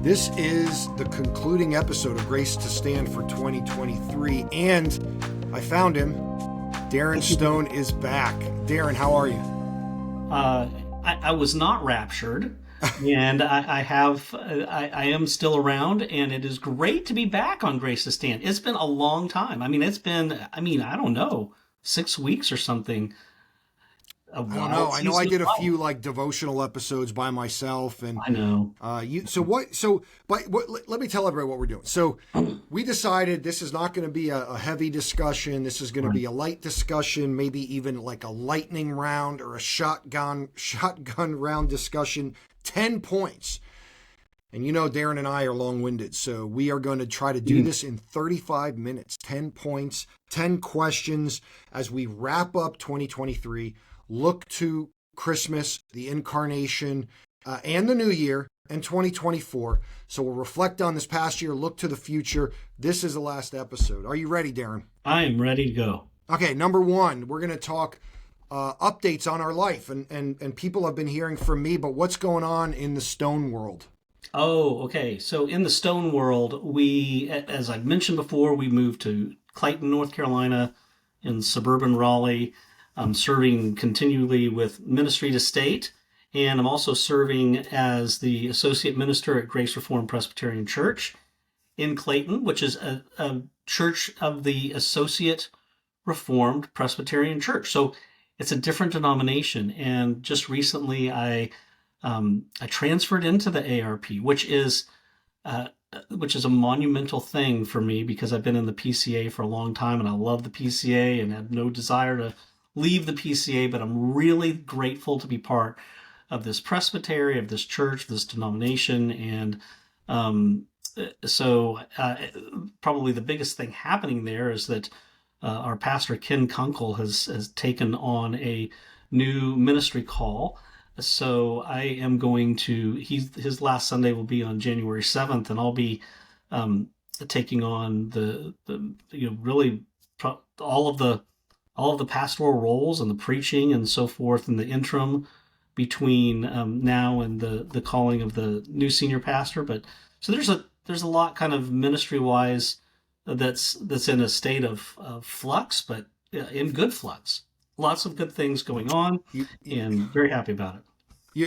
This is the concluding episode of Grace to Stand for 2023, and I found him. Darin Stone is back. Darin, how are you? I was not raptured, and I am still around, and it is great to be back on Grace to Stand. It's been a long time. I don't know, 6 weeks or something. I don't know. I know I did a few like devotional episodes by myself, and I know. Let me tell everybody what we're doing. So we decided this is not going to be a heavy discussion. This is going to be a light discussion, maybe even like a lightning round or a shotgun round discussion. 10 points. And you know, Darin and I are long-winded, so we are going to try to do this in 35 minutes. 10 points, 10 questions as we wrap up 2023. Look to Christmas, the incarnation, and the new year, and 2024. So we'll reflect on this past year, look to the future. This is the last episode. Are you ready, Darin? I am ready to go. Okay, number one, we're going to talk updates on our life. And people have been hearing from me, but what's going on in the Stone world? Oh, okay. So in the Stone world, we, as I've mentioned before, we moved to Clayton, North Carolina, in suburban Raleigh. I'm serving continually with Ministry to State, and I'm also serving as the associate minister at Grace Reformed Presbyterian Church in Clayton, which is a church of the Associate Reformed Presbyterian Church. So it's a different denomination. And just recently, I transferred into the ARP, which is a monumental thing for me because I've been in the PCA for a long time, and I love the PCA and have no desire to leave the PCA, but I'm really grateful to be part of this presbytery, of this church, this denomination. And probably the biggest thing happening there is that our pastor, Ken Kunkel, has taken on a new ministry call. So I am going to, his last Sunday will be on January 7th, and I'll be taking on all of the pastoral roles and the preaching and so forth in the interim between now and the calling of the new senior pastor. But so there's a lot kind of ministry wise that's in a state of flux, but in good flux. Lots of good things going on, and very happy about it.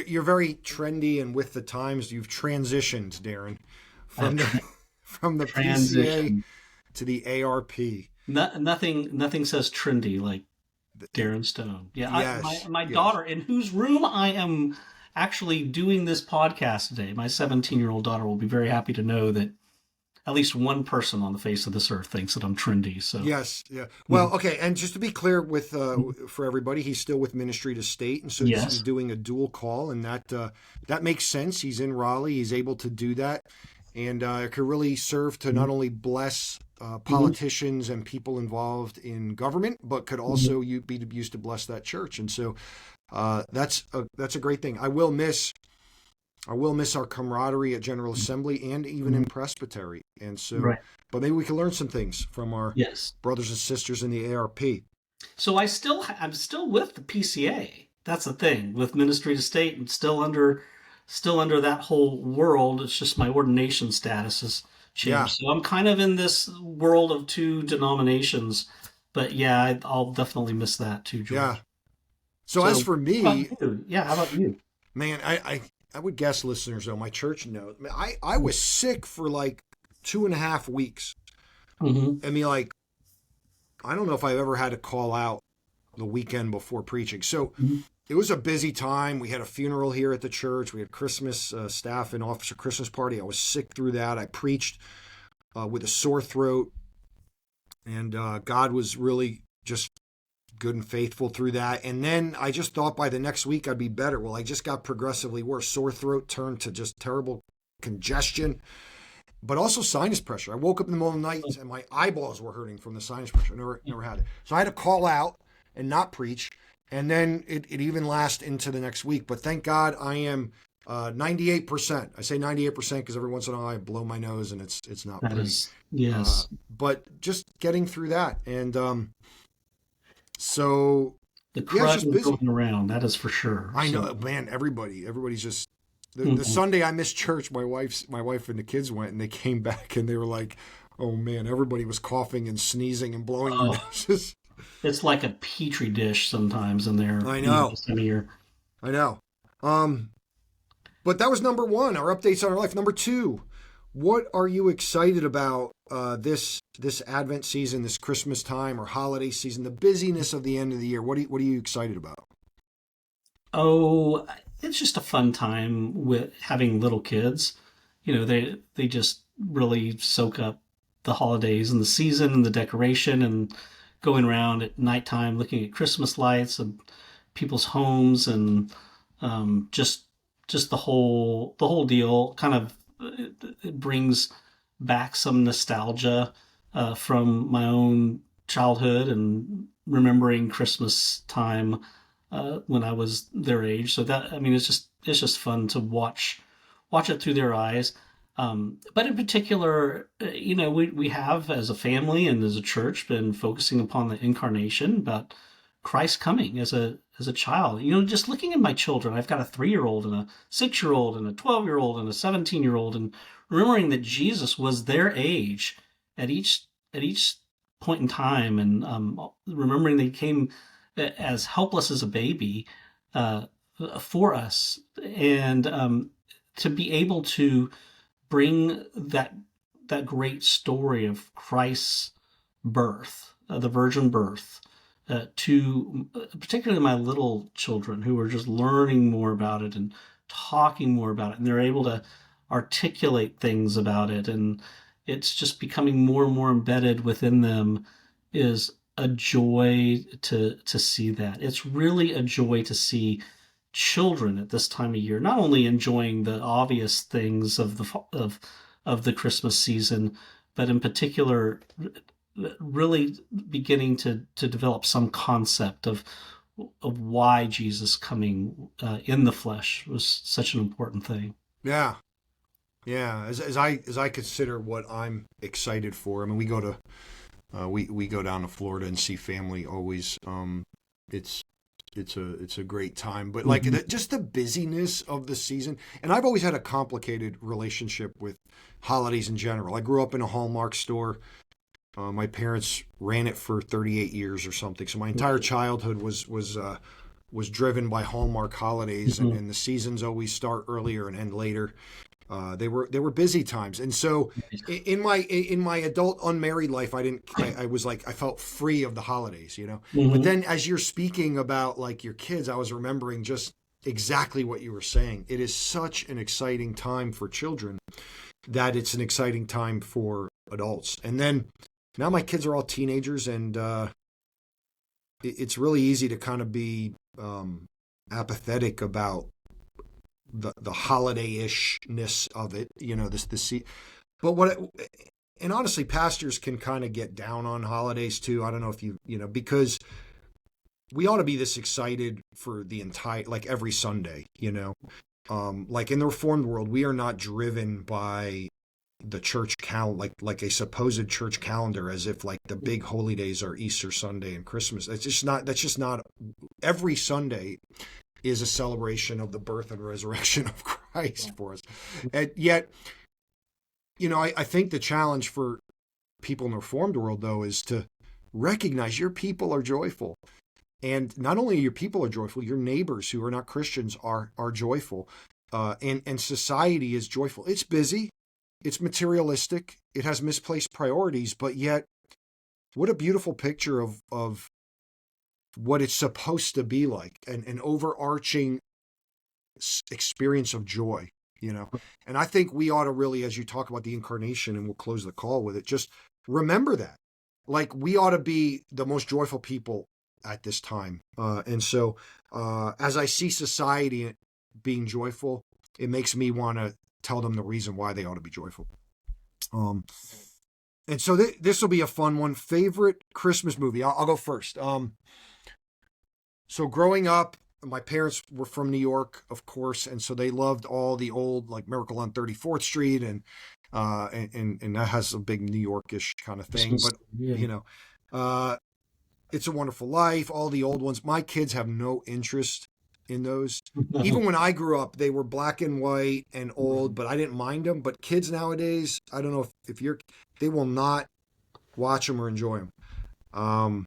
You're very trendy and with the times. You've transitioned, Darin, from the PCA to the ARP. Nothing says trendy like Darin Stone. Yeah, yes, my daughter, in whose room I am actually doing this podcast today, my 17-year-old daughter will be very happy to know that at least one person on the face of this earth thinks that I'm trendy. So yes, yeah. Well, okay, and just to be clear with for everybody, he's still with Ministry to State, and so he's doing a dual call, and that makes sense. He's in Raleigh, he's able to do that, and it could really serve to not only bless politicians and people involved in government, but could also be used to bless that church. And so that's a great thing. I will miss our camaraderie at General Assembly and even in Presbytery. And so, but maybe we can learn some things from our brothers and sisters in the ARP. So I'm still with the PCA. That's the thing with Ministry to State, and still under that whole world. It's just my ordination status is changed. Yeah. So I'm kind of in this world of two denominations, but I'll definitely miss that too, George. Yeah. So as for me, how about you? Man, I would guess listeners though, my church knows. I was sick for like 2.5 weeks. Mm-hmm. I mean, like, I don't know if I've ever had to call out the weekend before preaching. So it was a busy time. We had a funeral here at the church. We had Christmas staff and officer Christmas party. I was sick through that. I preached with a sore throat, and God was really just good and faithful through that. And then I just thought by the next week I'd be better. Well, I just got progressively worse. Sore throat turned to just terrible congestion, but also sinus pressure. I woke up in the middle of the night and my eyeballs were hurting from the sinus pressure. I never had it. So I had to call out and not preach. And then it even lasts into the next week. But thank God I am 98%. I say 98% because every once in a while I blow my nose and it's not pretty. Yes. But just getting through that. And so the crud is going around, that is for sure. I know, man, everybody's just The Mhm. Sunday I missed church, my wife and the kids went, and they came back and they were like, "Oh man, everybody was coughing and sneezing and blowing their Oh, noses." it's like a petri dish sometimes in there, I know, this time of year. I know. Um, but that was number one. Our updates on our life. Number two, what are you excited about this Advent season, this Christmas time or holiday season, the busyness of the end of the year? What are you excited about? Oh, it's just a fun time with having little kids. They just really soak up the holidays and the season and the decoration and going around at nighttime looking at Christmas lights and people's homes and just the whole deal. Kind of it brings back some nostalgia from my own childhood and remembering Christmas time when I was their age. So that, I mean, it's just fun to watch it through their eyes. But in particular, we have as a family and as a church been focusing upon the incarnation, about Christ coming as a child. Just looking at my children, I've got a 3-year-old and a 6-year-old and a 12-year-old and a 17-year-old, and remembering that Jesus was their age at each point in time, and remembering they came as helpless as a baby uh, for us, and to be able to bring that great story of Christ's birth, the virgin birth, to particularly my little children who are just learning more about it and talking more about it, and they're able to articulate things about it, and it's just becoming more and more embedded within them. Is a joy to see that. It's really a joy to see children at this time of year not only enjoying the obvious things of the Christmas season, but in particular really beginning to develop some concept of why Jesus coming in the flesh was such an important thing. Yeah, yeah. As I consider what I'm excited for, I mean, we go down to Florida and see family always. It's it's a great time, but like Mhm. just the busyness of the season. And I've always had a complicated relationship with holidays in general. I grew up in a Hallmark store. My parents ran it for 38 years or something, so my entire childhood was driven by Hallmark holidays, Mhm. and the seasons always start earlier and end later. They were busy times, and so in my adult unmarried life, I was like I felt free of the holidays. But Mhm. then as you're speaking about like your kids, I was remembering just exactly what you were saying. It is such an exciting time for children that it's an exciting time for adults. And then now my kids are all teenagers, and it's really easy to kind of be apathetic about the holiday ishness of it. This. But and honestly, pastors can kind of get down on holidays too. I don't know if because we ought to be this excited for the entire, like every Sunday. Like in the Reformed world, we are not driven by the church like a supposed church calendar, as if like the big holy days are Easter Sunday and Christmas. That's just not every Sunday is a celebration of the birth and resurrection of Christ for us. And yet, I think the challenge for people in the Reformed world, though, is to recognize your people are joyful. And not only your people are joyful, your neighbors who are not Christians are joyful. And society is joyful. It's busy, it's materialistic, it has misplaced priorities, but yet, what a beautiful picture of what it's supposed to be like, an overarching experience of joy, you know. And I think we ought to really, as you talk about the incarnation, and we'll close the call with it, just remember that. Like we ought to be the most joyful people at this time. And so as I see society being joyful, it makes me want to tell them the reason why they ought to be joyful. Um, and so this will be a fun one. Favorite Christmas movie? I'll go first. So growing up, my parents were from New York, of course, and so they loved all the old like Miracle on 34th Street, and that has a big New Yorkish kind of thing. Christmas. But Yeah. you know, uh, It's a Wonderful Life, all the old ones. My kids have no interest in those. Even when I grew up, they were black and white and old, but I didn't mind them. But kids nowadays, I don't know if you're, they will not watch them or enjoy them. Um,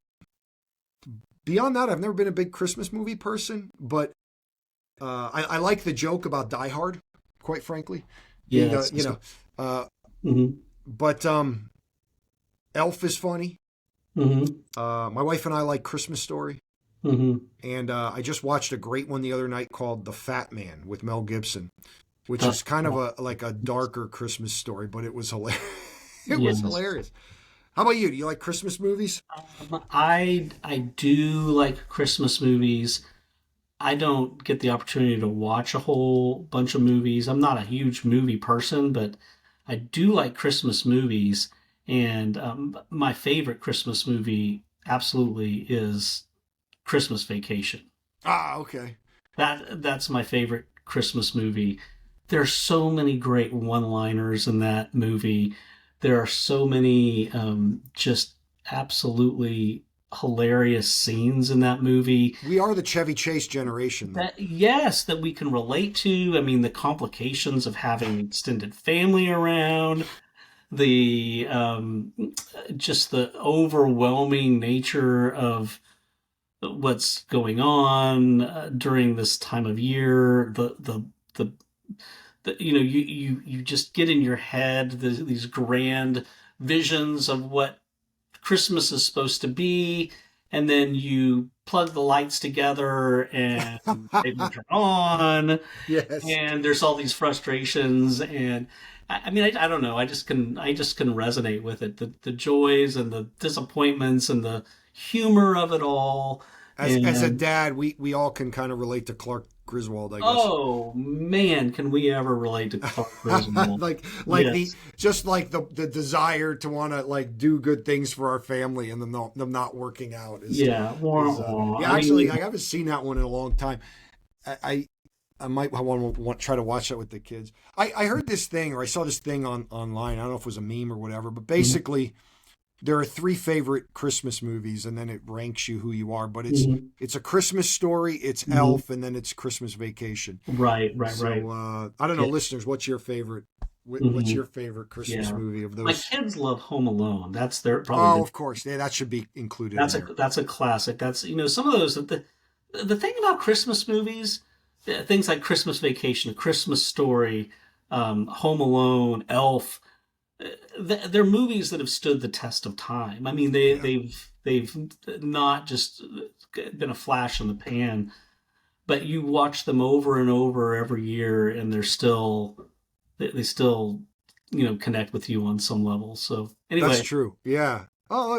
Beyond that, I've never been a big Christmas movie person, but I like the joke about Die Hard, quite frankly. Being a, Yes. uh, Mm-hmm. but Elf is funny. Mm-hmm. My wife and I like Christmas Story. Mm-hmm. And I just watched a great one the other night called The Fat Man with Mel Gibson, which Uh, is kind of a like a darker Christmas story, but it was hilarious. It was yes. hilarious. How about you? Do you like Christmas movies? I do like Christmas movies. I don't get the opportunity to watch a whole bunch of movies. I'm not a huge movie person, but I do like Christmas movies. And my favorite Christmas movie absolutely is Christmas Vacation. Ah, okay. That's my favorite Christmas movie. There are so many great one-liners in that movie. There are so many just absolutely hilarious scenes in that movie. We are the Chevy Chase generation, though. That yes, that we can relate to. I mean, the complications of having extended family around, the just the overwhelming nature of what's going on during this time of year. The you know you just get in your head these grand visions of what Christmas is supposed to be, and then you plug the lights together and they don't turn on, Yes, and there's all these frustrations. And I mean, I don't know. I just can resonate with it. The joys and the disappointments and the humor of it all. as a And dad, we all can kind of relate to Clark Griswold, I guess. oh man, can we ever relate to Clark Griswold? like the Yes. just like the desire to want to like do good things for our family and them not working out Yeah. Wah, is wah. yeah, I actually I mean, haven't seen that one in a long time. I I might want try to watch that with the kids. I heard this thing or I saw this thing online. I don't know if it was a meme or whatever, but mhm, basically there are three favorite Christmas movies, and then it ranks you who you are. But mhm, it's a Christmas Story, it's mhm. Elf, and then it's Christmas Vacation. Right, right, right. So I don't know, Yeah. listeners, what's your favorite? What's Mhm. your favorite Christmas Yeah. movie of My those? kids love Home Alone. That's their probably Oh, the of course, yeah, that should be included in that's a there. that's a classic. That's some of those the thing about Christmas movies, things like Christmas Vacation, A Christmas Story, Home Alone, Elf, they're movies that have stood the test of time. I mean, Yeah, they've not just been a flash in the pan, but you watch them over and over every year, and they still connect with you on some level. So that's anyway, true. Yeah. Oh,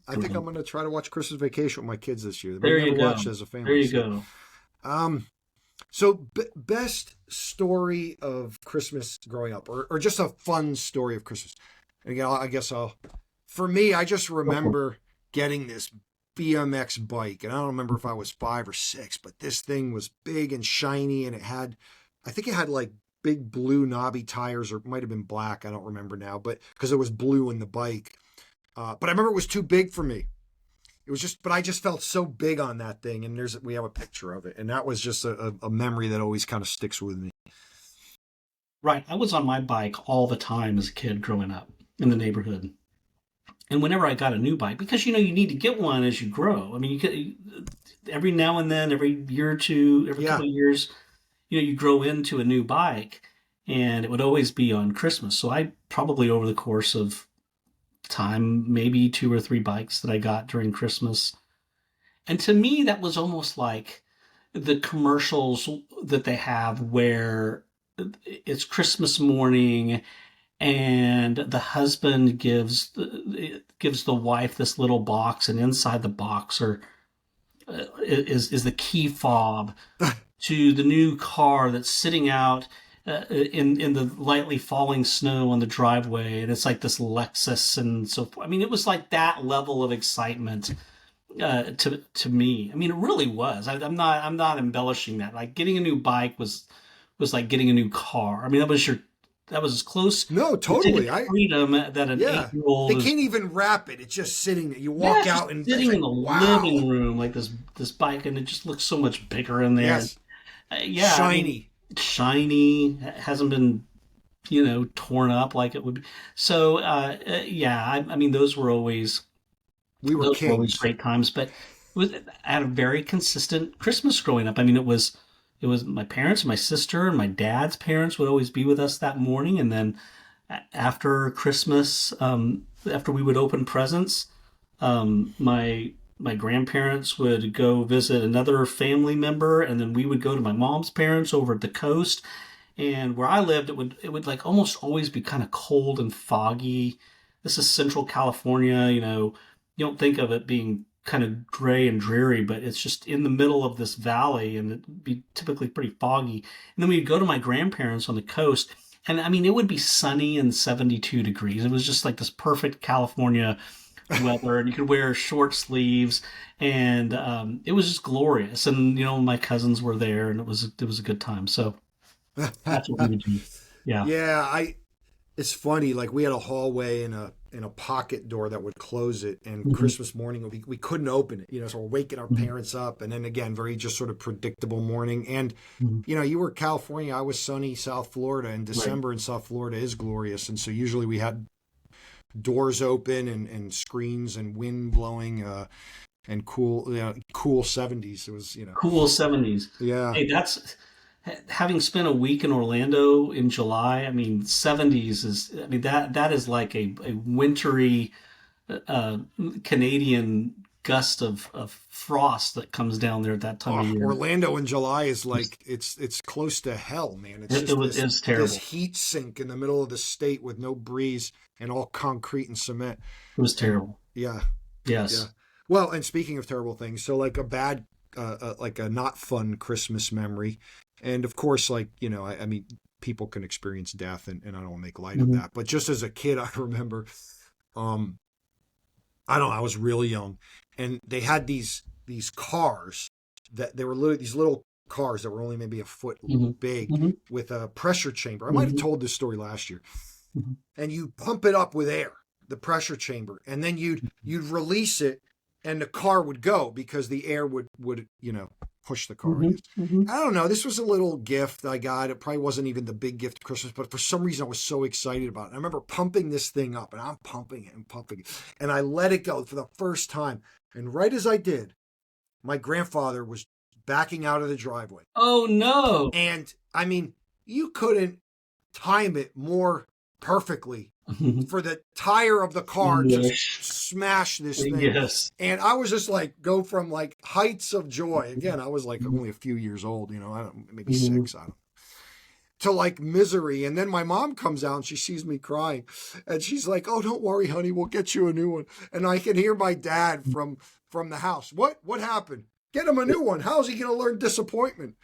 I think I'm right. gonna try to watch Christmas Vacation with my kids this year. We There never you watched go. it as a There family, you so go. um, best story of Christmas growing up, or just a fun story of Christmas. And again, I guess for me, I just Go for it. remember getting this BMX bike, and I don't remember if I was 5 or 6, but this thing was big and shiny, and I think it had like big blue knobby tires, or it might have been black. I don't remember now, but because it was blue in the bike. But I remember it was too big for me. It was just, but I just felt so big on that thing, and we have a picture of it, and that was just a memory that always kind of sticks with me. Right. I was on my bike all the time as a kid growing up in the neighborhood. And whenever I got a new bike, because you need to get one as you grow. I mean, every now and then, every year or two, every Yeah, couple of years, you grow into a new bike, and it would always be on Christmas. So I probably over the course of time, maybe two or three bikes that I got during Christmas. And to me, that was almost like the commercials that they have where it's Christmas morning and the husband gives the wife this little box, and inside the box is the key fob to the new car that's sitting out in the lightly falling snow on the driveway, and it's like this Lexus and so forth. I mean, it was like that level of excitement to me. I mean, it really was. I'm not embellishing that. Like getting a new bike was like getting a new car. I mean, that was as close No, to totally. freedom that an Yeah. 8-year-old They is. can't even wrap it. It's just sitting there. You Yeah, walk it's just out and it's sitting in like, the wow. living room like this bike, and it just looks so much bigger in there. Yes. Yeah, I mean, Shiny. it's shiny, hasn't been torn up like it would be. So yeah, I mean, We were those were always kings. great times. But I had a very consistent Christmas growing up. I mean, it was my parents, my sister, and my dad's parents would always be with us that morning, and then after Christmas, after we would open presents, my grandparents would go visit another family member, and then we would go to my mom's parents over at the coast. And where I lived, it would like almost always be kind of cold and foggy. This is Central California, you don't think of it being kind of gray and dreary, but it's just in the middle of this valley, and it'd be typically pretty foggy. And then we'd go to my grandparents on the coast, and I mean, it would be sunny and 72 degrees. It was just like this perfect California weather, and you could wear short sleeves, and it was just glorious. And my cousins were there, and it was a good time. So that's what we would do. Yeah. Yeah, it's funny. Like we had a hallway and a pocket door that would close it, and Hmm. Christmas morning we couldn't open it. So we're waking our parents up, and then again, very just sort of predictable morning. And Hmm. you were California, I was sunny South Florida, and Right. December in South Florida is glorious. And so usually we had doors open and screens and wind blowing, and cool 70s. It was, Cool 70s. yeah. Hey, that's having spent a week in Orlando in July. I mean, 70s is. I mean, that is like a wintry uh, Canadian gust of frost that comes down there at that time of Oh, year. Orlando in July is like it's close to hell, man. It's It just was it's this terrible. heat sink in the middle of the state with no breeze and all concrete and cement. It was And terrible. yeah, yeah. Yes. Well, and speaking of terrible things, so like a bad, like a not fun Christmas memory, and of course, like I mean, people can experience death, and I don't want to make light of Hmm. that. But just as a kid, I remember, um, I don't know, I was really young, and they had these cars that they were literally these little cars that were only maybe a foot Hmm. big Hmm. with a pressure chamber. I might have Hmm. told this story last year. Hmm. And you pump it up with air, the pressure chamber, and then you'd release it, and the car would go because the air would push the car, I Hmm. guess. Hmm. I don't know. This was a little gift I got. It probably wasn't even the big gift of Christmas, but for some reason I was so excited about it. I remember pumping this thing up, and I'm pumping it and pumping it, and I let it go for the first time. And right as I did, my grandfather was backing out of the driveway. Oh no. And I mean, you couldn't time it more perfectly for the tire of the car to Yes. smash this thing. Yes. And I was just like, go from like heights of joy. Again, I was like only a few years old, I don't, maybe Hmm. 6, I don't, to like misery. And then my mom comes out and she sees me crying, and she's like, "Oh, don't worry, honey, we'll get you a new one." And I can hear my dad from the house. What happened? Get him a new one. How's he going to learn disappointment?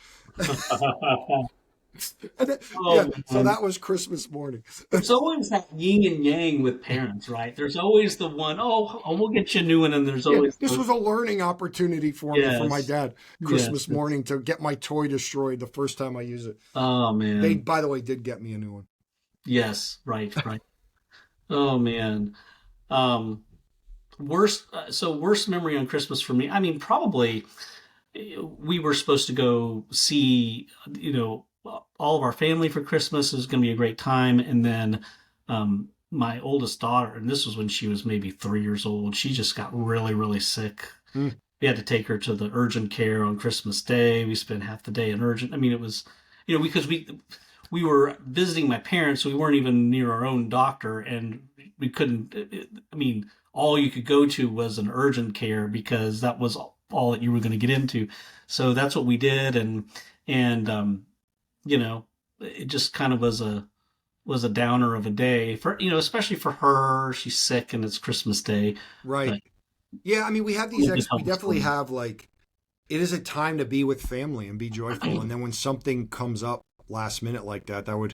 And then, yeah, Oh so man. that was Christmas morning. There's always that yin and yang with parents, right? There's always the one, oh, we'll get you a new one, and there's Yeah, always this the, was a learning opportunity for me from my yes, dad yes. Christmas morning to get my toy destroyed the first time I use it. Oh They, man, by the way, did get me a new one. yes, right, right. Oh man, um, worst memory on Christmas for me. I mean, probably we were supposed to go see, all of our family for Christmas. Is going to be a great time, and then my oldest daughter, and this was when she was maybe 3 years old. She just got really, really sick. Mm, We had to take her to the urgent care on Christmas Day. We spent half the day in urgent. I mean, it was, because we were visiting my parents, so we weren't even near our own doctor, and we couldn't. I mean, all you could go to was an urgent care because that was all that you were going to get into. So that's what we did, and you know, it just kind of was a downer of a day for especially for her. She's sick and it's Christmas Day, right. but Yeah, I mean, we have these we'll just we help us definitely through. have like it is a time to be with family and be joyful. And then when something comes up last minute like that, that would,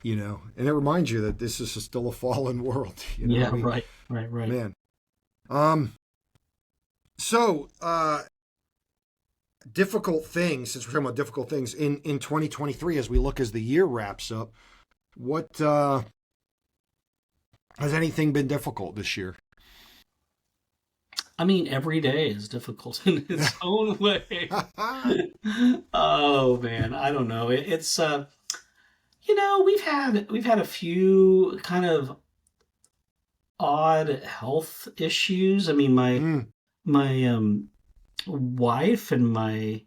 and it reminds you that this is still a fallen world. You know what Yeah, I mean? right, right, right. Man. Um, so difficult things, since we're talking about difficult things in 2023, as we look as the year wraps up, What has anything been difficult this year? I mean, every day is difficult in its own way. Oh man, I don't know. It's we've had a few kind of odd health issues. I mean, Mm, my wife and my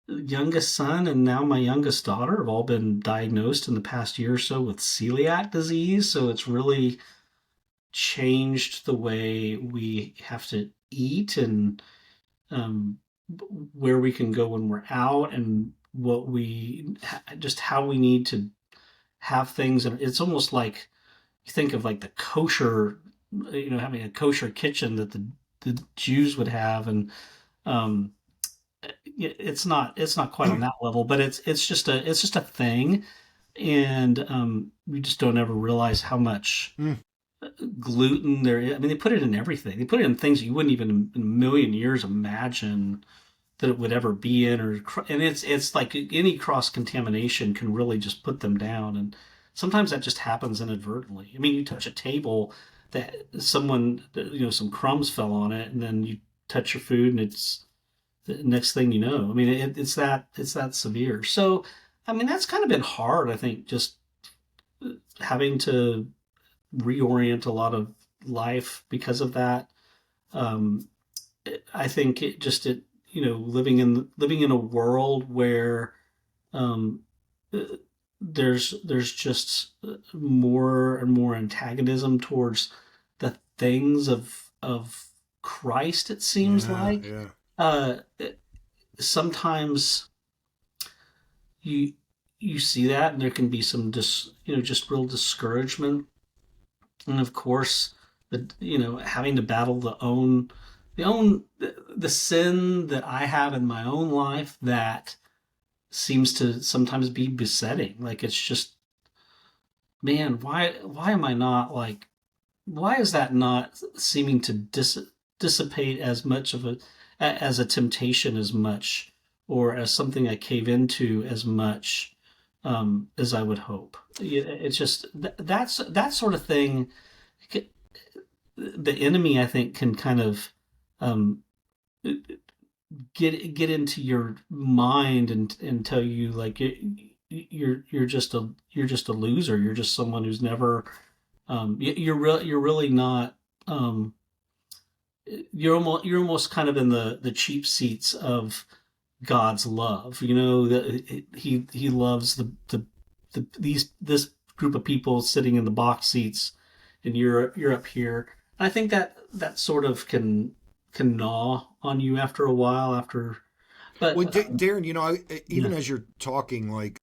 youngest son and now my youngest daughter have all been diagnosed in the past year or so with celiac disease. So it's really changed the way we have to eat and um, where we can go when we're out and just how we need to have things. And it's almost like you think of like the kosher, having a kosher kitchen that the Jews would have, and um, it's not quite on that level, but it's just a thing, and we just don't ever realize how much mm. gluten there is. I mean, they put it in everything. They put it in things you wouldn't even in a million years imagine that it would ever be in, and it's like any cross contamination can really just put them down, and sometimes that just happens inadvertently. I mean, you touch a table that some crumbs fell on it, and then you touch your food, and it's the next thing you know. I mean, it's that severe. So, I mean, that's kind of been hard. I think just having to reorient a lot of life because of that. Um, I think living in a world where um, uh, there's just more and more antagonism towards the things of Christ. It seems Yeah, like yeah. uh, sometimes you you see that, and there can be some just real discouragement, and of course having to battle the sin that I have in my own life that seems to sometimes be besetting. Like it's just, man, why am I not like, why is that not seeming to dissipate as much of as a temptation as much, or as something I cave into as much as I would hope. It's just that's that sort of thing. The enemy, I think, can kind of um, get into your mind and tell you like you're just a loser. You're just someone who's never you're really not you're almost kind of in the cheap seats of God's love. That he loves this group of people sitting in the box seats, and you're up here. And I think that sort of can gnaw on you after a while. But Well, Darren, even yeah. as you're talking, like,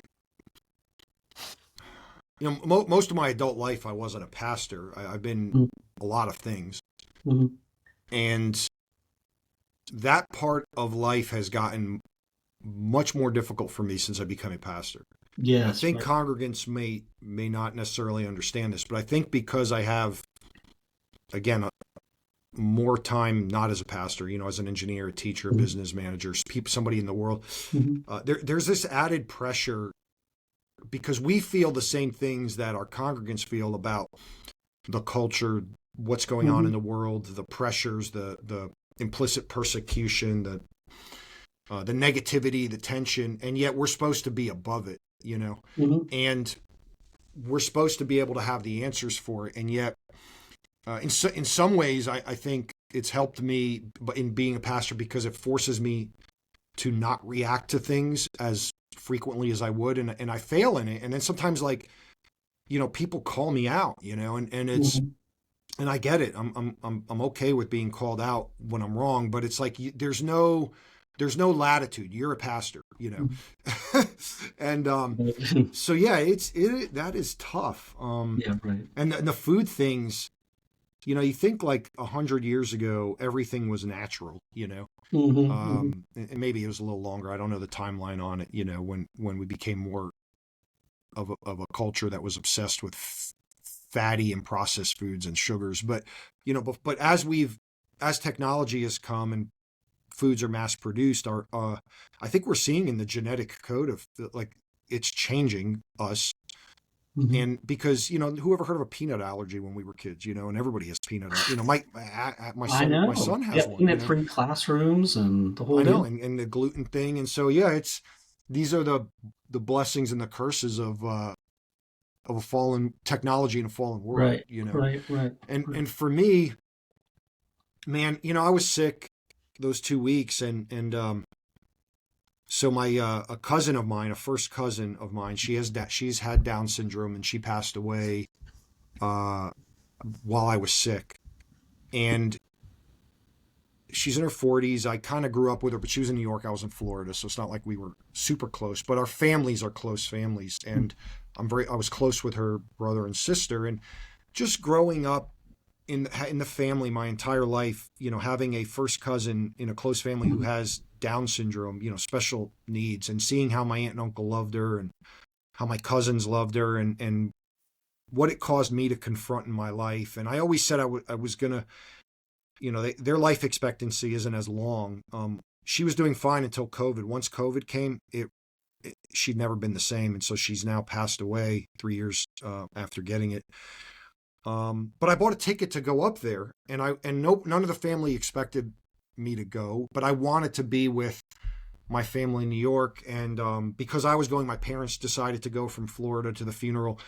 most of my adult life, I wasn't a pastor. I've been a lot of things. Mm-hmm. And that part of life has gotten much more difficult for me since I became a pastor. And I Yes, think right. congregants may not necessarily understand this, but I think because I have, again, more time not as a pastor, as an engineer, a teacher, a Mm-hmm. business manager, somebody in the world, Mm-hmm. there's this added pressure because we feel the same things that our congregants feel about the culture, what's going on Mm-hmm. in the world, the pressures, the implicit persecution, the negativity, the tension, and yet we're supposed to be above it. Mm-hmm. And we're supposed to be able to have the answers for it, and yet in some ways, I think it's helped me in being a pastor because it forces me to not react to things as frequently as I would, and I fail in it, and then sometimes people call me out, and it's Mm-hmm. and I get it. I'm okay with being called out when I'm wrong, but it's like there's no latitude. You're a pastor. And Mm-hmm. so yeah, that is tough. Yeah, right. And the food things, you think like 100 years ago, everything was natural. Mm-hmm. And maybe it was a little longer. I don't know the timeline on it. When we became more of a culture that was obsessed with fatty and processed foods and sugars. But as technology has come and foods are mass produced, I think we're seeing in the genetic code of like it's changing us Hmm. And because, who ever heard of a peanut allergy when we were kids, and everybody has peanut, my I son, my know. son Yeah, has one, peanut-free classrooms and the whole I know. deal. And the gluten thing. And so, yeah, these are the blessings and the curses of a fallen technology and a fallen world, Right, right, right, right. and for me, man, I was sick those 2 weeks, and so my a cousin of mine, a first cousin of mine, she's had Down syndrome, and she passed away uh, while I was sick, and she's in her 40s. I kind of grew up with her, but she was in New York. I was in Florida, so it's not like we were super close. But our families are close families, and I was close with her brother and sister, and just growing up in the family my entire life, having a first cousin in a close family who has Down syndrome, special needs, and seeing how my aunt and uncle loved her, and how my cousins loved her, and what it caused me to confront in my life. And I always said I was gonna, their life expectancy isn't as long. She was doing fine until COVID. Once COVID came, she'd never been the same, and so she's now passed away 3 years after getting it. But I bought a ticket to go up there, and none of the family expected me to go, but I wanted to be with my family in New York, and because I was going, my parents decided to go from Florida to the funeral,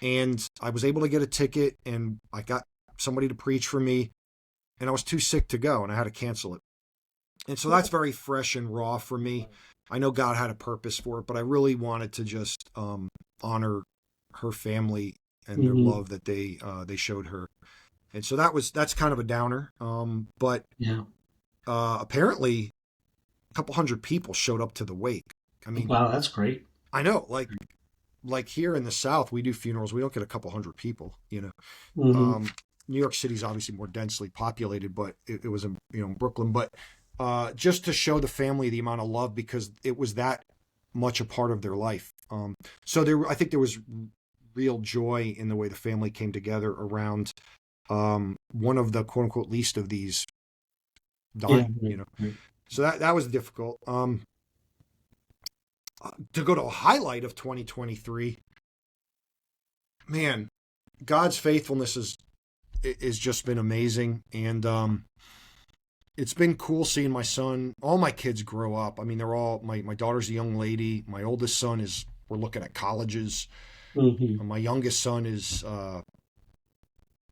and I was able to get a ticket, and I got somebody to preach for me, and I was too sick to go, and I had to cancel it. And so that's very fresh and raw for me. I know God had a purpose for it, but I really wanted to just honor her family and their Hmm. love that they showed her. And so that's kind of a downer. But Yeah. apparently, a couple hundred people showed up to the wake. I mean, Wow, that's great. I know, like here in the South, we do funerals. We don't get a couple hundred people. Hmm. Um, New York City's obviously more densely populated, but it was in Brooklyn. But just to show the family the amount of love, because it was that much a part of their life. So I think there was real joy in the way the family came together around one of the quote unquote least of these Yeah. dying. Right. So that was difficult. To go to a highlight of 2023, man, God's faithfulness is just been amazing, and it's been cool seeing my son, all my kids grow up. I mean, they're all my daughter's a young lady. My oldest son we're looking at colleges. Hmm. My youngest son is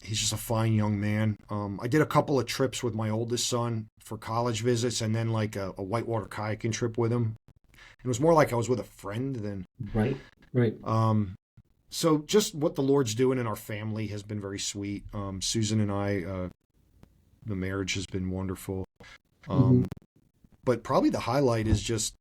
he's just a fine young man. I did a couple of trips with my oldest son for college visits, and then like a whitewater kayaking trip with him. It was more like I was with a friend than. Right. Right. So just what the Lord's doing in our family has been very sweet. Susan and I, the marriage has been wonderful. Hmm. Um, but probably the highlight is just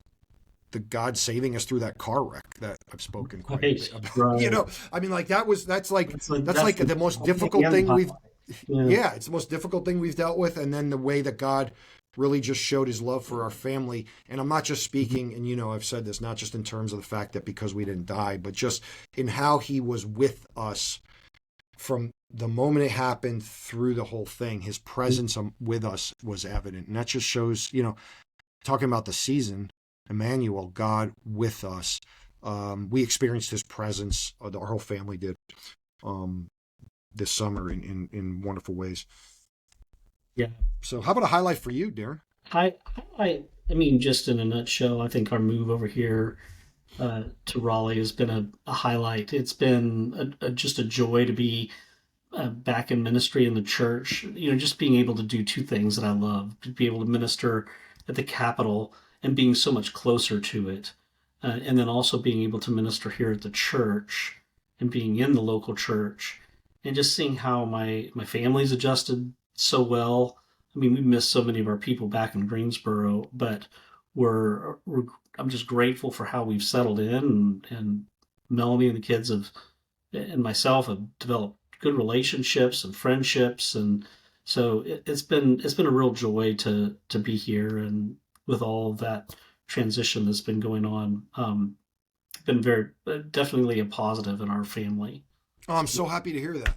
the God saving us through that car wreck that I've spoken quite a Right. bit about. Right. I mean, like that's That's like the the most yeah, difficult the thing we've. highlight. Yeah. Yeah, it's the most difficult thing we've dealt with, and then the way that God really just showed His love for our family. And I'm not just speaking, and I've said this not just in terms of the fact that because we didn't die, but just in how He was with us from the moment it happened through the whole thing. His presence with us was evident, and that just shows, talking about the season, Emmanuel, God with us. We experienced His presence. Our whole family did. This summer in wonderful ways. Yeah. So, how about a highlight for you, Darren? I, I mean, just in a nutshell, I think our move over here to Raleigh has been a highlight. It's been just a joy to be back in ministry in the church. Just being able to do two things that I love: to be able to minister at the Capitol and being so much closer to it, and then also being able to minister here at the church and being in the local church, and just seeing how my family's adjusted so well. I mean, we miss so many of our people back in Greensboro, but we're I'm just grateful for how we've settled in, and Melanie and the kids have and myself have developed good relationships and friendships, and so it's been a real joy to be here, and with all of that transition that's been going on, been very definitely a positive in our family. Oh, I'm so happy to hear that.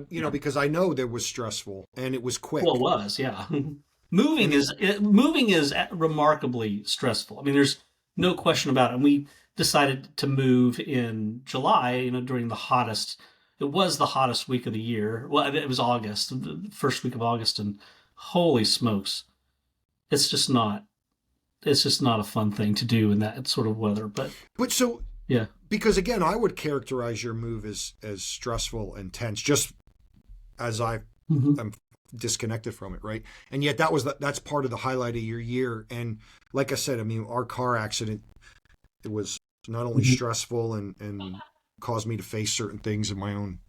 Yeah. Because I know that was stressful and it was Well, it quick. was, yeah. And Moving is remarkably stressful. I mean, there's no question about it. And we decided to move in July, during it was the hottest week of the year. Well, it was August, the first week of August, and holy smokes, it's just not, it's just not a fun thing to do in that sort of weather. But But so, yeah. because again, I would characterize your move as stressful and tense, just as I Hmm. am disconnected from it, right? And yet that's part of the highlight of your year. And like I said, I mean, our car accident, it was not only Hmm. stressful and caused me to face certain things in my own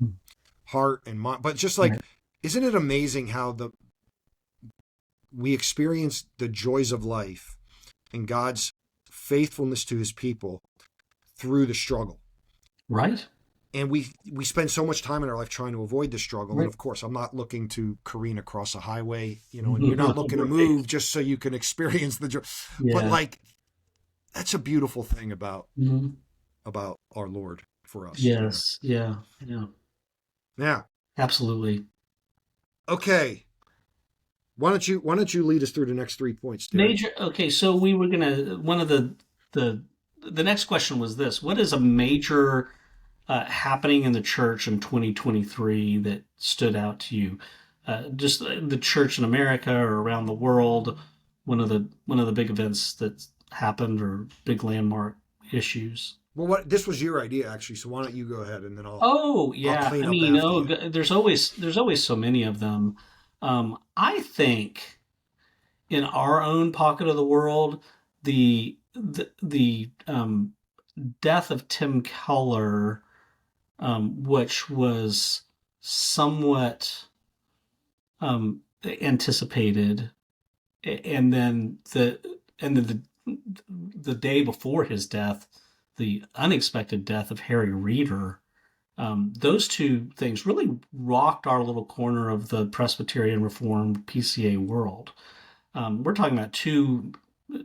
heart and mind, but just like, Right. isn't it amazing how we experience the joys of life and God's faithfulness to his people through the struggle? Right. And we spend so much time in our life trying to avoid the struggle. And Right. of course, I'm not looking to careen across a highway, and you're not looking to Right. move just so you can experience the joy. But Yeah. like, that's a beautiful thing Hmm. about our Lord for us. Yeah. Yes. Yeah. Yeah. Yeah. Absolutely. Okay. Why don't you lead us through the next 3 points, Darren? Major. Okay, so we were gonna. One of the the next question was this: what is a major happening in the church in 2023 that stood out to you? Just the church in America or around the world. One of the big events that happened or big landmark issues. Well, this was your idea actually, so why don't you go ahead and then Oh I'll yeah, I clean up mean, after you. there's always so many of them. I think in our own pocket of the world, the death of Tim Keller, which was somewhat anticipated, and then the day before his death, the unexpected death of Harry Reeder. Those two things really rocked our little corner of the Presbyterian Reformed PCA world. We're talking about two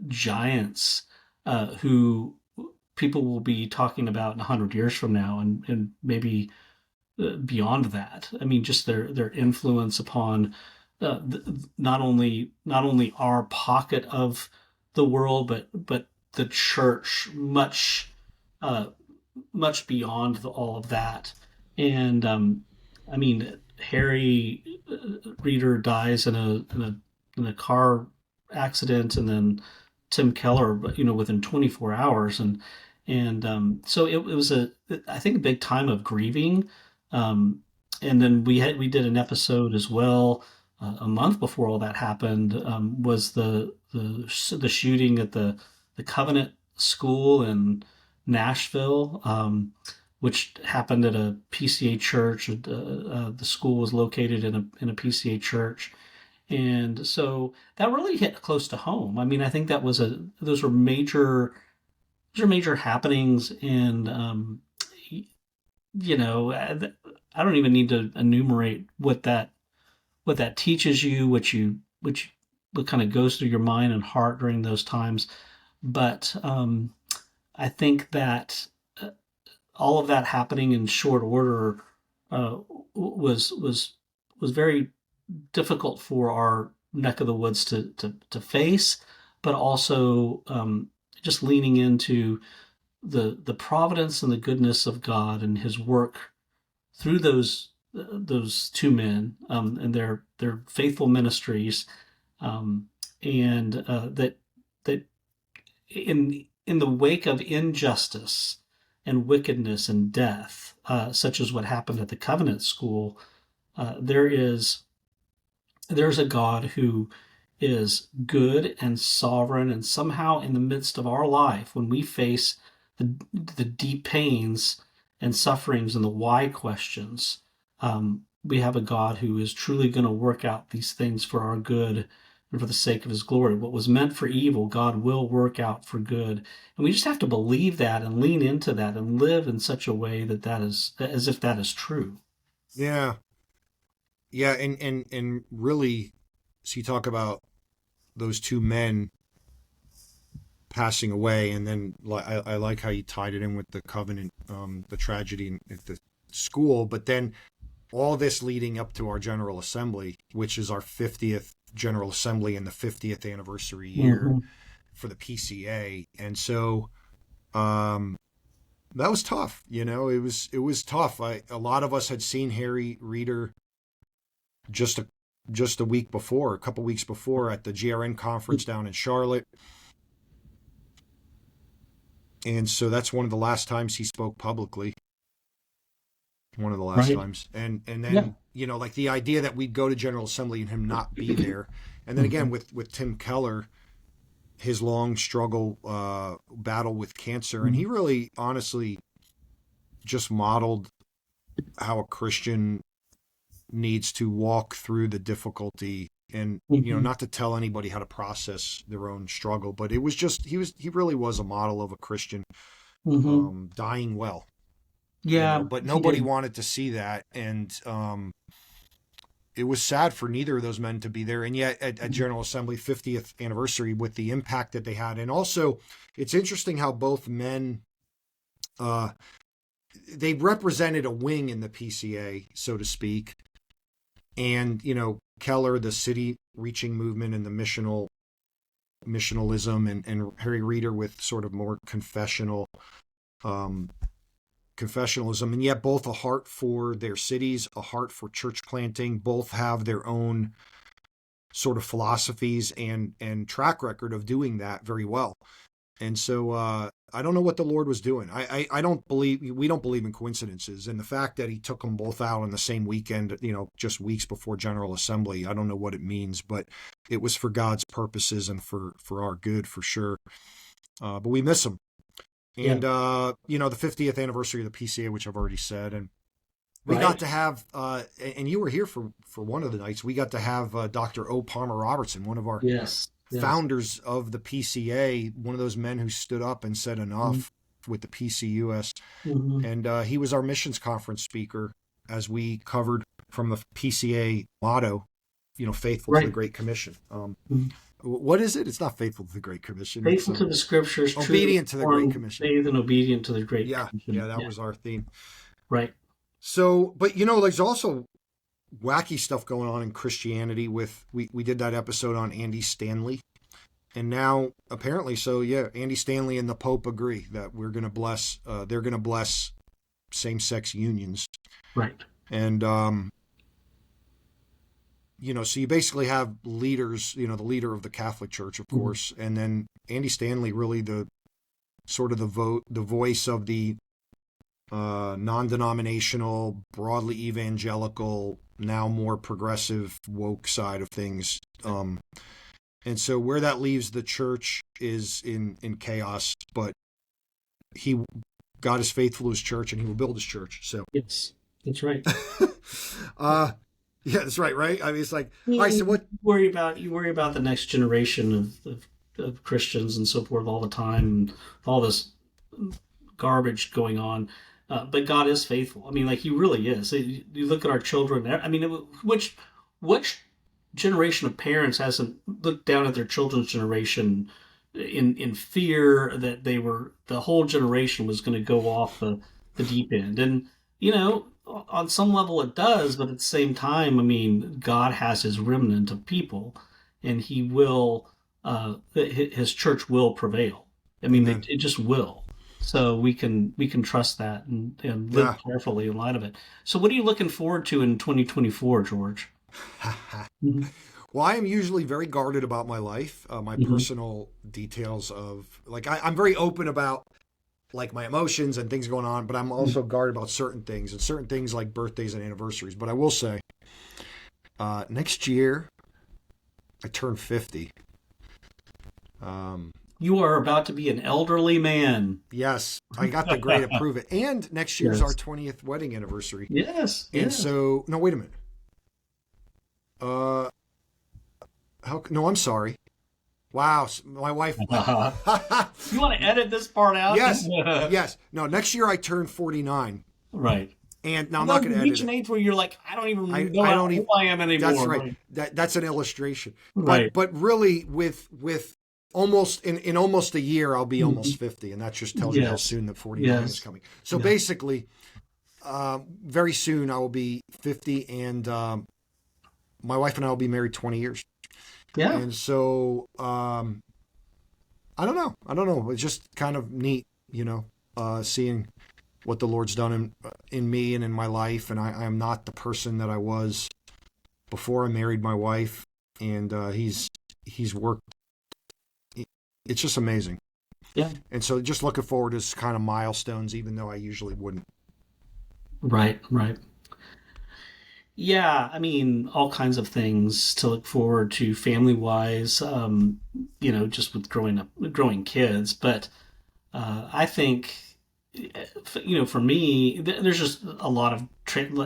giants who people will be talking about in 100 years from now, and maybe beyond that. I mean, just their influence upon not only our pocket of the world, but the church, uh, much beyond all of that. And I mean, Harry Reeder dies in a car accident, and then Tim Keller, within 24 hours, and so it was I think a big time of grieving. Um, and then we did an episode as well a month before all that happened. Was the shooting at the Covenant School in Nashville, which happened at a PCA church. The school was located in a PCA church, and so that really hit close to home. I mean, I think that was a those are major happenings, and I don't even need to enumerate what that teaches you, what kind of goes through your mind and heart during those times. But I think that all of that happening in short order uh, was very difficult for our neck of the woods to face, but also just leaning into the providence and the goodness of God and His work through those two men and their faithful ministries, um, and that in the wake of injustice and wickedness and death, such as what happened at the Covenant School, there's a God who is good and sovereign, and somehow in the midst of our life, when we face the deep pains and sufferings and the why questions, we have a God who is truly going to work out these things for our good and for the sake of His glory. What was meant for evil, God will work out for good, and we just have to believe that and lean into that and live in such a way that is as if that is true. Yeah. Yeah, and really, so you talk about those two men passing away, and then I like how you tied it in with the covenant, the tragedy at the school, but then all this leading up to our General Assembly, which is our 50th General Assembly and the 50th anniversary year Mm-hmm. for the PCA, and so, um, that was tough. It was tough. A lot of us had seen Harry Reeder just a week before, a couple weeks before, at the GRN conference down in Charlotte. And so that's one of the last times he spoke publicly. One of the last Right. times. And Yeah. then, like the idea that we'd go to General Assembly and him not be there. And then again, with Tim Keller, his long struggle, battle with cancer. And he really, honestly, just modeled how a Christian needs to walk through the difficulty, and not to tell anybody how to process their own struggle, but it was just he really was a model of a Christian, dying well. Yeah, But he nobody did. wanted to see that, and it was sad for neither of those men to be there. And yet at General Assembly 50th anniversary, with the impact that they had. And also, it's interesting how both men, they represented a wing in the PCA, so to speak. And, Keller, the city reaching movement and the missionalism, and Harry Reeder with sort of more confessionalism, and yet both a heart for their cities, a heart for church planting. Both have their own sort of philosophies and track record of doing that very well. And so I don't know what the Lord was doing. We don't believe in coincidences, and the fact that he took them both out on the same weekend, just weeks before General Assembly, I don't know what it means, but it was for God's purposes and for our good, for sure. But we miss them. And, Yeah. the 50th anniversary of the PCA, which I've already said. And we Right. got to have, and you were here for one of the nights, we got to have Dr. O. Palmer Robertson, one of our Yes. Yes. founders of the PCA, one of those men who stood up and said enough with the PCUS. Mhm. And he was our missions conference speaker as we covered from the PCA motto, faithful to the Right. Great Commission. Mhm. What is it? It's not faithful to the Great Commission. It's Faithful to the scriptures, true obedient to the Great Commission. faith and obedient to the Great Yeah, Commission. that was our theme. Right. So, but there's also wacky stuff going on in Christianity with, we did that episode on Andy Stanley. And now apparently, Andy Stanley and the Pope agree that they're going to bless same-sex unions. Right. And, so you basically have leaders, the leader of the Catholic Church, of course, and then Andy Stanley, really the sort of the voice of the non-denominational, broadly evangelical, now more progressive, woke side of things. And so where that leaves the church is in chaos, but God is faithful to his church, and he will build his church. So Yes, that's right. yeah, that's right. I mean, it's like, all right, so what? You worry about the next generation of Christians and so forth all the time, and all this garbage going on. But God is faithful. I mean, like, he really is. You look at our children. I mean, which generation of parents hasn't looked down at their children's generation in fear that the whole generation was going to go off the deep end? And on some level it does, but at the same time, I mean, God has his remnant of people, and he will, his church will prevail. I mean, Amen. it just will. So we can trust that and live carefully in light of it. So what are you looking forward to in 2024, George? Mhm. Well, I am usually very guarded about my life, my personal details of, like, I'm very open about, like, my emotions and things going on, but I'm also guarded about certain things like birthdays and anniversaries. But I will say, next year I turn 50. You are about to be an elderly man. Yes, I got the grade to prove it. And next year's Yes. our 20th wedding anniversary. Yes. And Yes. so, no, wait a minute. No, I'm sorry. Wow, my wife. You want to edit this part out? Yes, yes. No, next year I turn 49. Right. And now I'm not going to edit reach an it. age where you're like, I don't even know I how don't even, old I am anymore. That's right. That's an illustration. Right. But really, with almost in almost a year, I'll be almost 50, and that just tells you how soon the 49 is coming. So basically, very soon I will be 50, and my wife and I will be married 20 years. Yeah. And so I don't know. It's just kind of neat, seeing what the Lord's done in me and in my life. And I am not the person that I was before I married my wife. And he's worked. It's just amazing. Yeah. And so just looking forward to kind of milestones, even though I usually wouldn't. Right, right. Yeah, I mean, all kinds of things to look forward to family wise, just with growing kids. But I think, for me, there's just a lot of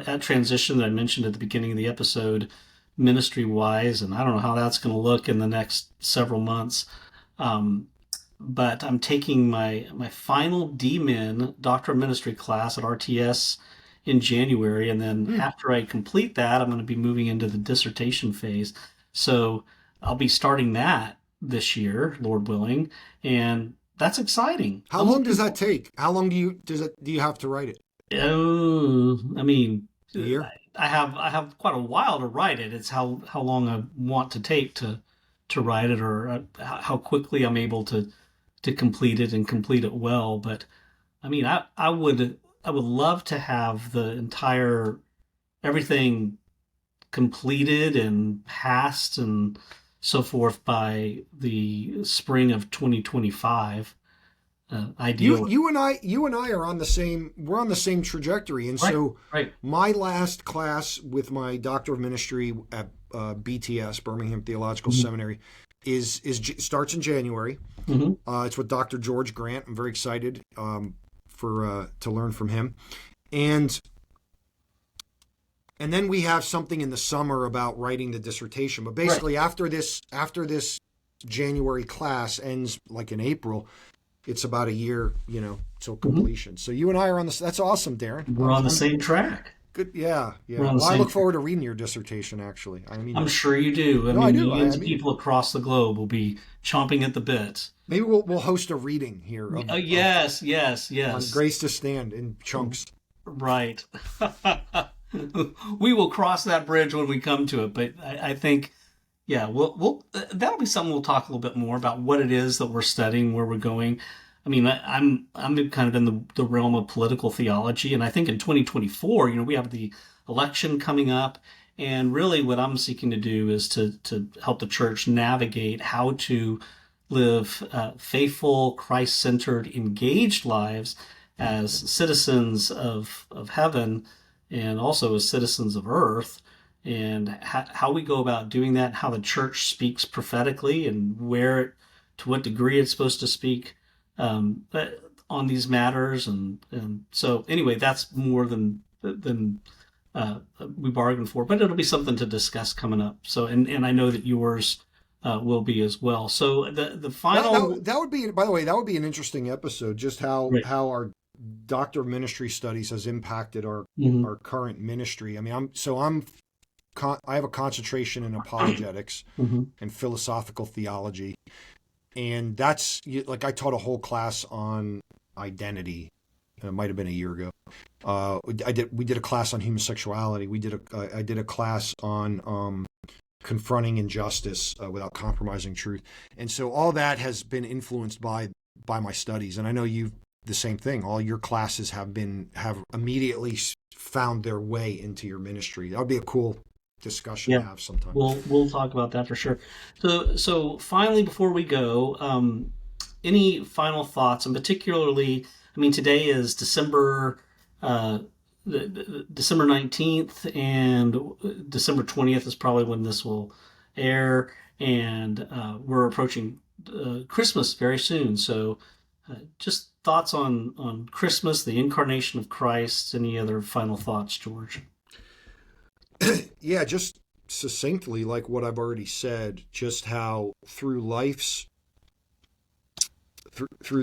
that transition that I mentioned at the beginning of the episode, ministry wise, and I don't know how that's going to look in the next several months. Um, but I'm taking my final DMin Doctor of Ministry class at RTS in January, and then after I complete that, I'm going to be moving into the dissertation phase. So I'll be starting that this year, Lord willing, and that's exciting. How long does that take? How long do you have to write it? Oh, I mean, A year? I have quite a while to write it. It's how long I want to take to write it, or how quickly I'm able to complete it and complete it well. But I mean, I would love to have the entire everything completed and passed and so forth by the spring of 2025. You Ideal. you and I you and I are on the same we're on the same trajectory. And Right, so right. my last class with my Doctor of Ministry at BTS, Birmingham Theological Hmm. Seminary, starts in January. Hmm. It's with Dr. George Grant. I'm very excited for to learn from him. And and then we have something in the summer about writing the dissertation. But Right. basically after this January class ends like in April, it's about a year, till Hmm. completion. So you and I are on this. That's awesome, Darin. We're on the same track. Good. Yeah, We're yeah. on the Well, I same look track. forward to reading your dissertation. Actually, I mean, I'm sure you do. I no, I mean, do. I millions of mean, people across the globe will be chomping at the bit. maybe we'll host a reading here of Yes, yes, on yes. Grace to Stand in chunks. Right. We will cross that bridge when we come to it, but I think, yeah, that'll be something we'll talk a little bit more about what it is that we're studying, where we're going. I mean, I'm kind of in the realm of political theology, and I think in 2024, we have the election coming up, and really what I'm seeking to do is to help the church navigate how to live faithful, Christ-centered, engaged lives as citizens of heaven and also as citizens of earth, and how we go about doing that, how the church speaks prophetically, and to what degree it's supposed to speak um, on these matters. And so, anyway, that's more than we bargained for, but it'll be something to discuss coming up. So, and I know that yours will be as well. So the That, final. that that would be, by the way, that would be an interesting episode. Just Right. how our Doctor of Ministry studies has impacted Mhm. our current ministry. I mean, I have a concentration in apologetics Mhm. and philosophical theology, and that's like I taught a whole class on identity. It might have been a year ago. We did a class on homosexuality. I did a class on confronting injustice without compromising truth. And so all that has been influenced by my studies. And I know you the same thing. All your classes have immediately found their way into your ministry. That would be a cool discussion to Yeah, have sometime. we'll talk about that for sure. So finally, before we go, any final thoughts, and particularly, I mean, today is uh, December 19th, and December 20th is probably when this will air, and we're approaching Christmas very soon. So, just thoughts on Christmas, the incarnation of Christ. Any other final thoughts, George? Yeah, just succinctly, like what I've already said, just how through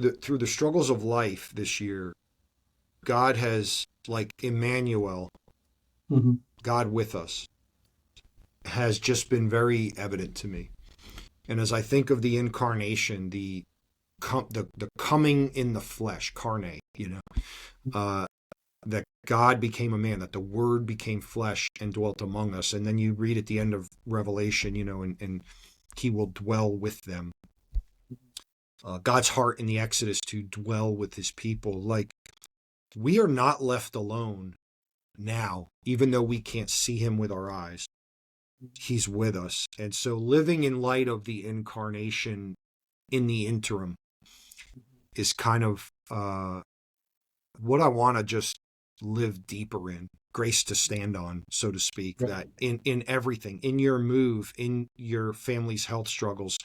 the struggles of life this year, God has, like Emmanuel, Hmm. God with us, has just been very evident to me. And as I think of the incarnation, the coming in the flesh, carne, that God became a man, that the Word became flesh and dwelt among us. And then you read at the end of Revelation, and He will dwell with them. God's heart in the Exodus to dwell with his people. Like, we are not left alone now, even though we can't see him with our eyes. He's with us. And so living in light of the incarnation in the interim is kind of what I want to just live deeper in. Grace to stand on, so to speak, Right. that in everything, in your move, in your family's health struggles,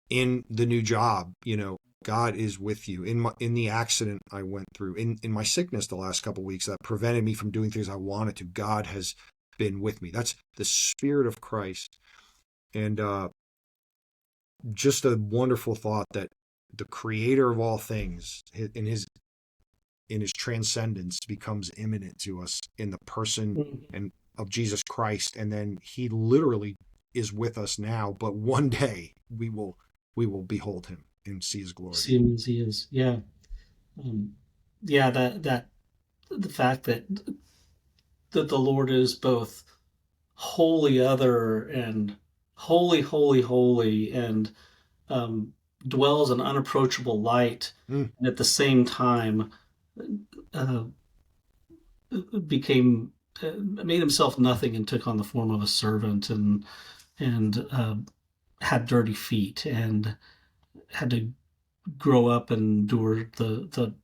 in the new job, God is with you. In the accident I went through, in my sickness the last couple of weeks that prevented me from doing things I wanted to, God has been with me. That's the Spirit of Christ. And just a wonderful thought that the creator of all things in his transcendence becomes immanent to us in the person and of Jesus Christ. And then he literally is with us now, but one day we will behold him and see his glory. See him as he is. Yeah. That the fact that the Lord is both wholly other and holy, holy, holy, and dwells in unapproachable light, and at the same time made himself nothing and took on the form of a servant, and had dirty feet and had to grow up and endure the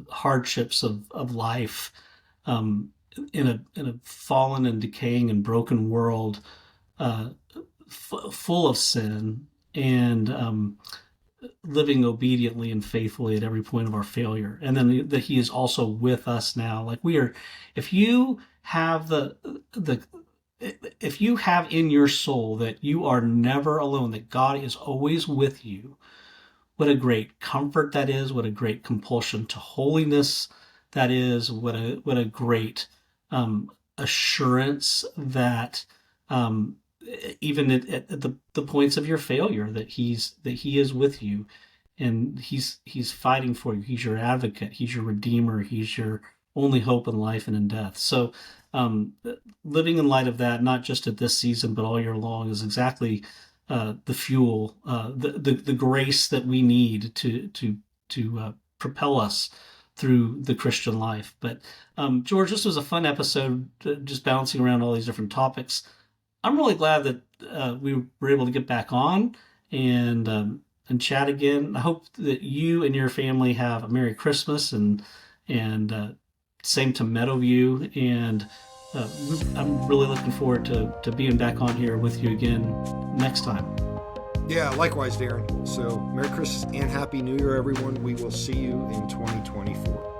hardships of life, in a fallen and decaying and broken world, full of sin, and living obediently and faithfully at every point of our failure. And then that he is also with us now. Like, we are, if you have if you have in your soul that you are never alone, that God is always with you, what a great comfort that is. What a great compulsion to holiness that is. What a great assurance that even at the points of your failure, that he is with you, and he's fighting for you. He's your advocate. He's your redeemer. He's your only hope in life and in death. So living in light of that, not just at this season, but all year long, is exactly the fuel, the grace that we need to propel us through the Christian life. But George, this was a fun episode, just bouncing around all these different topics. I'm really glad that we were able to get back on and chat again. I hope that you and your family have a Merry Christmas, and same to Meadowview. And I'm really looking forward to being back on here with you again next time. Yeah, likewise, Darin. So Merry Christmas and Happy New Year, everyone. We will see you in 2024.